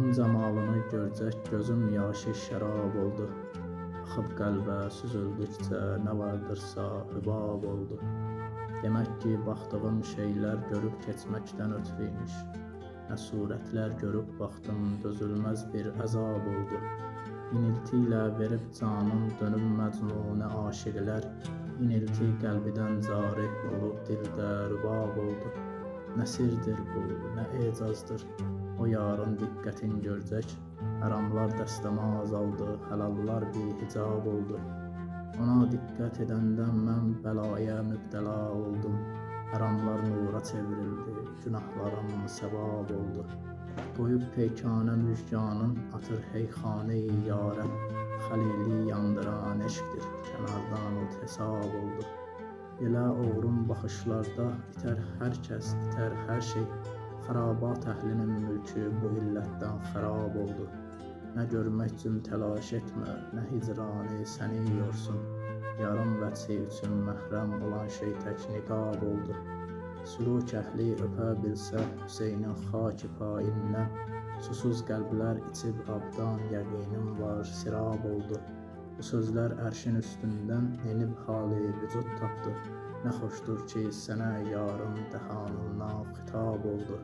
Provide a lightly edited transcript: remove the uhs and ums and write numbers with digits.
Onun cəmalını görcək gözüm yaşı şərab oldu. Axıb qəlbə süzüldükcə nə vardırsa hübab oldu. Demək ki, baxdığım şeylər görüb keçməkdən ötrüymüş. Nə surətlər görüb baxdım, dözülməz bir əzab oldu. İnilti ilə verib canım dönüb məcnunə aşiqlər, İnilti qəlbidən cari olub dildə rübab oldu. Nə sirdir bu, nə ecazdır, o yarın diqqətin görcək, Haramlar dəstəmaz aldı, həlallar bihicab oldu. Ona diqqət edəndən mən bəlaya mübtəla oldum, Haramlar nura çevrildi, günahlarım səvab oldu. Qoyub peykanə müjganın atır heyxane-i yarə, Xəlili yandıran eşqdir, kənardan hesab oldu. Elə oğrun baxışlarda itər hər kəs, itər hər şey, Xərabat əhlinin mülkü bu illətdən xərab oldu. Nə görmək üçün təlaş etmə, nə hicranı səni yorsun, Yarım vəçhi üçün məhrəm olan şey tək niqab oldu. Süluk əhli öpə bilsə Hüseynin xaki payindən, Susuz qəlblər içib abdan yəqinim var sirab oldu. Bu sözlər ərşin üstündən enib hali vücud tapdı. Nə xoşdur ki, sənə yarın dəhanından xitab oldu.